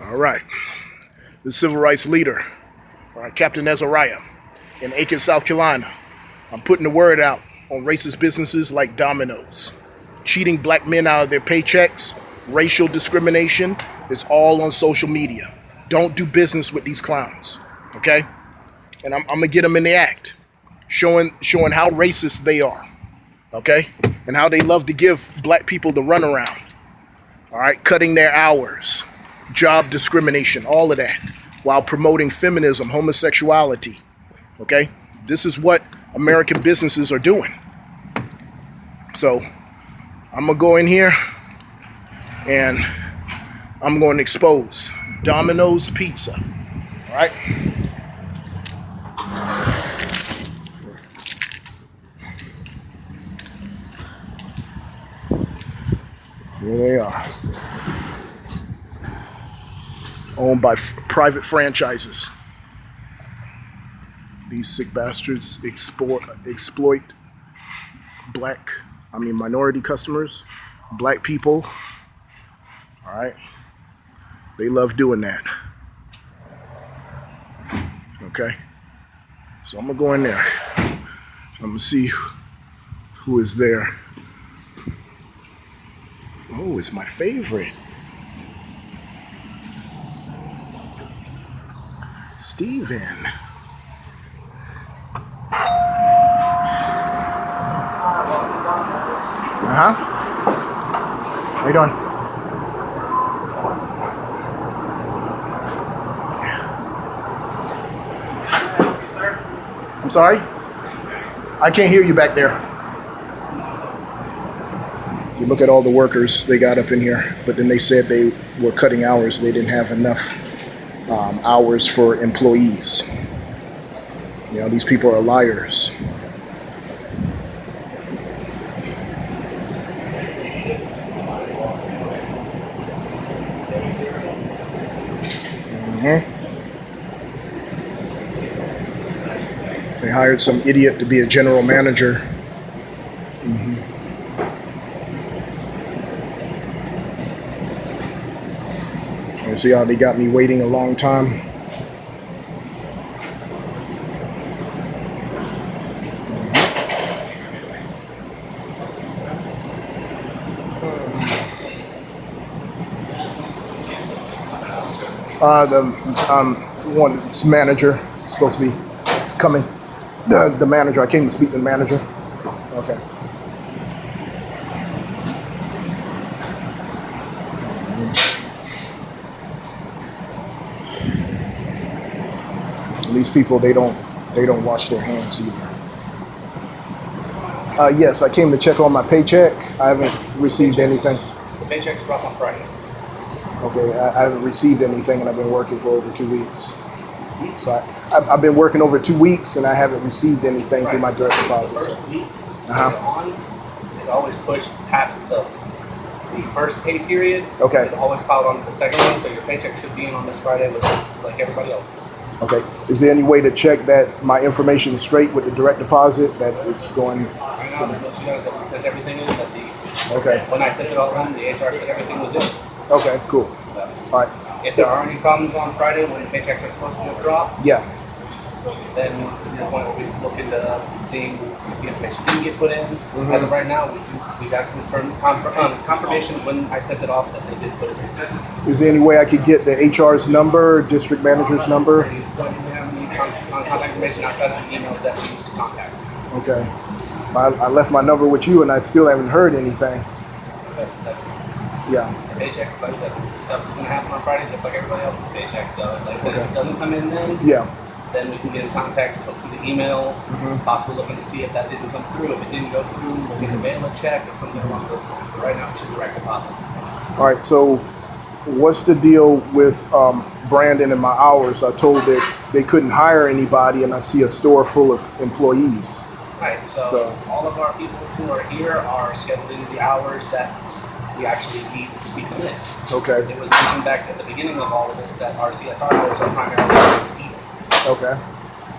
All right. The civil rights leader, all right, Captain Azariah, in Aiken, South Carolina. I'm putting the word out on racist businesses like Domino's. Cheating black men out of their paychecks, racial discrimination, it's all on social media. Don't do business with these clowns, okay? And I'm gonna get them in the act, showing how racist they are, okay? And how they love to give black people the runaround, all right? Cutting their hours, job discrimination, all of that, while promoting feminism, homosexuality, okay? This is what American businesses are doing. So I'm gonna go in here and I'm going to expose Domino's Pizza, all right? Here they are. Owned by private franchises. These sick bastards exploit minority customers, black people. All right, they love doing that. Okay, so I'm gonna go in there. I'm gonna see who is there. Oh, it's my favorite. Steven. How you doing? I'm sorry? I can't hear you back there. See, look at all the workers they got up in here, but then they said they were cutting hours. They didn't have enough hours for employees. You know, these people are liars. They hired some idiot to be a general manager. And see how they got me waiting a long time? This manager is supposed to be coming. The manager, I came to speak to the manager. Okay. And these people, they don't wash their hands either. Yes, I came to check on my paycheck. I haven't received anything. The paycheck's dropped on Friday. Okay, I haven't received anything, and I've been working for over 2 weeks. So I've been working over 2 weeks, and I haven't received anything through my direct deposit. So. First week on is always pushed past the first pay period. Okay. It's always piled on to the second one, so your paycheck should be in on this Friday like everybody else's. Okay. Is there any way to check that my information is straight with the direct deposit, that it's going? Right now, they're supposed to know that we sent everything in. Okay. When I sent it all in, the HR said everything was in. Okay, cool. So, all right. if there are any problems on Friday when the paychecks are supposed to have dropped, yeah, then the point where we look into seeing if the information didn't get put in. As of right now, we got confirmation when I sent it off that they did put it in. Is there any way I could get the HR's number, district manager's number? We don't even have any contact information outside of the emails that we used to contact. Okay. I left my number with you, and I still haven't heard anything. Yeah. The paycheck, like I said, the stuff is going to happen on Friday just like everybody else's paycheck. So, like I said, if it doesn't come in then, then we can get in contact through the email, possibly looking to see if that didn't come through. If it didn't go through, we'll get a mail a check or something along those lines. But right now, it should be direct deposit. All right, so what's the deal with Brandon and my hours? I told that they couldn't hire anybody, and I see a store full of employees. Right, so all of our people who are here are scheduled into the hours that we actually need to be in. Okay. It was mentioned back at the beginning of all of this that our CSR hours are primarily eating. Okay.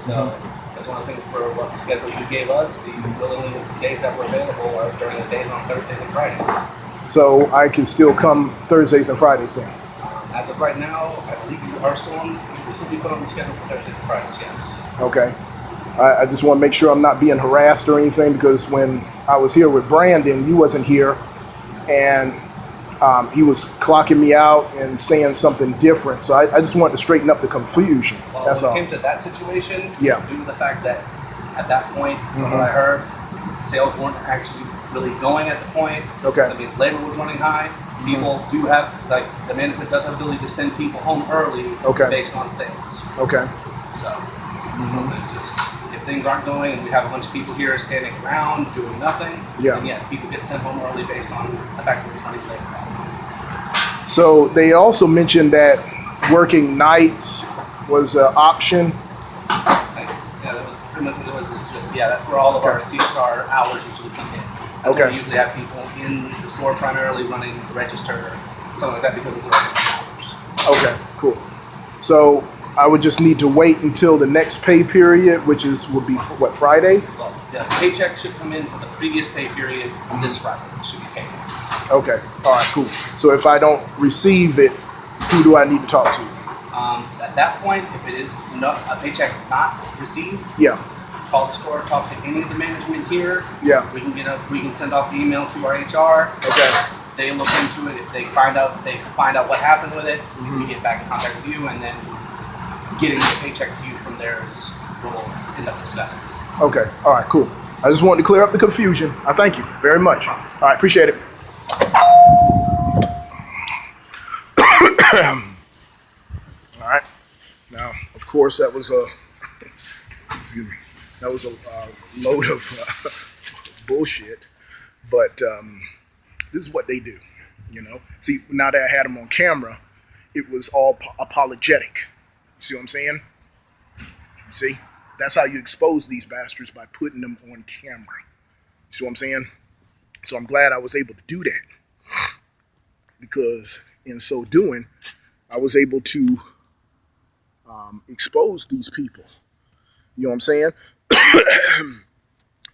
So that's one of the things for what the schedule you gave us. The willingly days that were available are during the days on Thursdays and Fridays. So I can still come Thursdays and Fridays then? As of right now, I believe you are still on. You will still be put on the schedule for Thursdays and Fridays. Yes. Okay. I just want to make sure I'm not being harassed or anything, because when I was here with Brandon, you wasn't here, and he was clocking me out and saying something different. So I just wanted to straighten up the confusion. Well, That's when all. it came to that situation, Yeah. due to the fact that at that point, from what I heard, sales weren't actually really going at the point. Okay. That means labor was running high. People do have, like, the management does have the ability to send people home early based on sales. Okay. So it's just, if things aren't going and we have a bunch of people here standing around doing nothing, then yes, people get sent home early based on the fact that we're trying to stay around. So they also mentioned that working nights was an option. Yeah, that was pretty much what it was. It's just, that's where all of our CSR hours usually come in. That's where we usually have people in the store primarily running the register, something like that, because it's our hours. Okay, cool. So I would just need to wait until the next pay period, which would be what, Friday? Well, the paycheck should come in for the previous pay period this Friday. It should be paid. Okay, all right, cool. So if I don't receive it, who do I need to talk to? At that point, if it is a paycheck not received, call the store, talk to any of the management here. Yeah. We can send off the email to our HR. Okay. They look into it. If they find out what happened with it, we get back in contact with you, and then getting the paycheck to you from there is we'll end up discussing. Okay. All right, cool. I just wanted to clear up the confusion. I thank you very much. All right, appreciate it. All right. Now, of course, that was a load of bullshit, but this is what they do, you know. See, now that I had them on camera, it was all apologetic. See what I'm saying? See, that's how you expose these bastards, by putting them on camera. See what I'm saying? So I'm glad I was able to do that, because in so doing, I was able to expose these people. You know what I'm saying?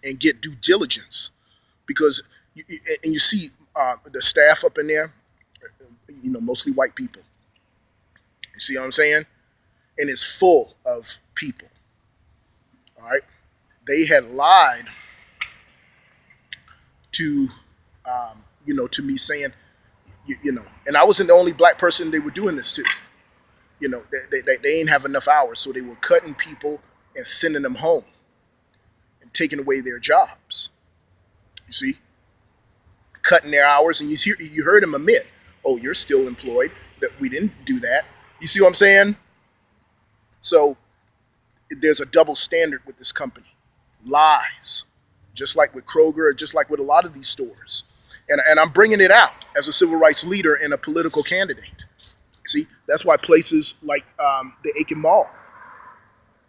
And get due diligence, because you see the staff up in there, you know, mostly white people. You see what I'm saying? And it's full of people. All right, they had lied to, to me, saying, you know, and I wasn't the only black person they were doing this to. You know, they ain't have enough hours, so they were cutting people and sending them home and taking away their jobs. You see, cutting their hours, and you heard him admit, "Oh, you're still employed. That we didn't do that." You see what I'm saying? So there's a double standard with this company. Lies, just like with Kroger, just like with a lot of these stores. And I'm bringing it out as a civil rights leader and a political candidate. See, that's why places like the Aiken Mall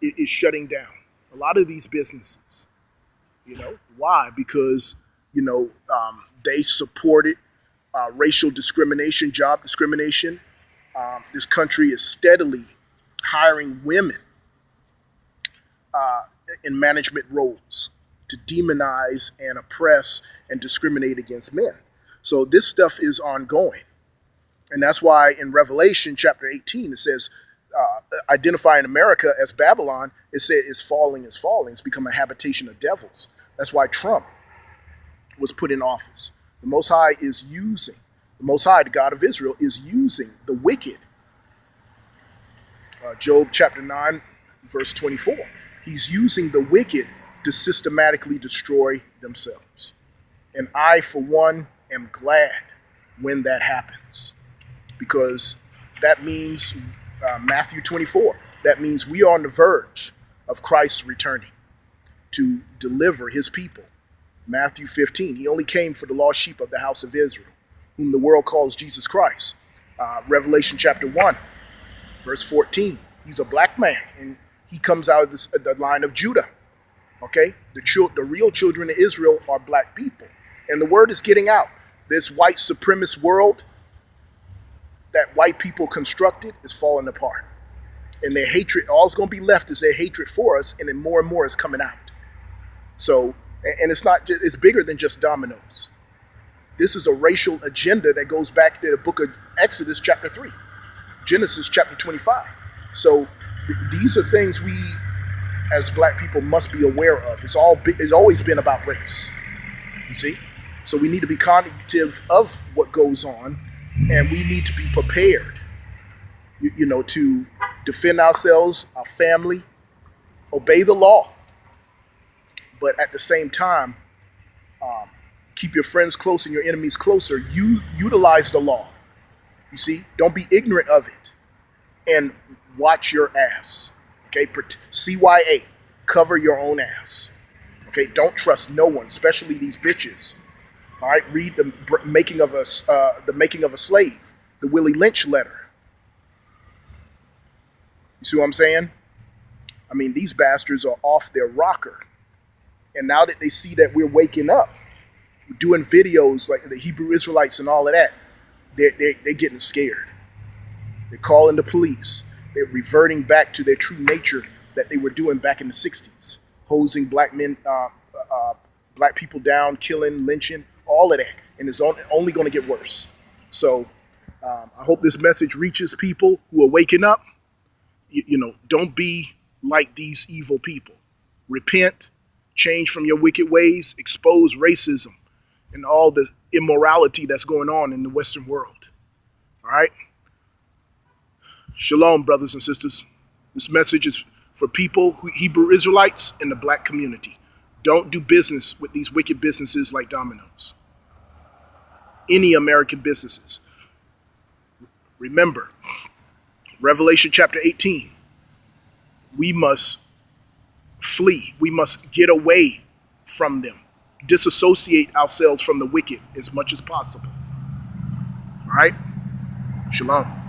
is shutting down. A lot of these businesses, you know, why? Because, you know, they supported racial discrimination, job discrimination. This country is steadily hiring women in management roles to demonize and oppress and discriminate against men. So this stuff is ongoing. And that's why in Revelation chapter 18, it says, identifying America as Babylon, it said it's falling, it's become a habitation of devils. That's why Trump was put in office. The Most High, the God of Israel, is using the wicked. Job chapter 9, verse 24. He's using the wicked to systematically destroy themselves. And I, for one, am glad when that happens, because that means Matthew 24. That means we are on the verge of Christ returning to deliver his people. Matthew 15, he only came for the lost sheep of the house of Israel, whom the world calls Jesus Christ. Revelation chapter 1, verse 14, he's a black man, and he comes out of the line of Judah. Okay, the real children of Israel are black people, and the word is getting out. This white supremacist world that white people constructed is falling apart, and their hatred, all's going to be left is their hatred for us, and then more and more is coming out. So, and it's not just, it's bigger than just Domino's. This is a racial agenda that goes back to the book of Exodus chapter 3. Genesis chapter 25. So these are things we as black people must be aware of. It's always been about race. You see? So we need to be cognitive of what goes on, and we need to be prepared, to defend ourselves, our family, obey the law. But at the same time, keep your friends close and your enemies closer. You utilize the law. You see? Don't be ignorant of it. And watch your ass. Okay? CYA. Cover your own ass. Okay? Don't trust no one, especially these bitches. All right? Read the making of a slave, the Willie Lynch letter. You see what I'm saying? I mean, these bastards are off their rocker. And now that they see that we're waking up, doing videos like the Hebrew Israelites and all of that, they're getting scared. They're calling the police. They're reverting back to their true nature that they were doing back in the 60s. Hosing black men, black people down, killing, lynching, all of that. And it's only going to get worse. So I hope this message reaches people who are waking up. Don't be like these evil people. Repent, change from your wicked ways, expose racism and all the immorality that's going on in the Western world. All right? Shalom, brothers and sisters. This message is for people, Hebrew Israelites, and the black community. Don't do business with these wicked businesses like Domino's. Any American businesses. Remember, Revelation chapter 18, we must flee. We must get away from them. Disassociate ourselves from the wicked as much as possible. All right? Shalom.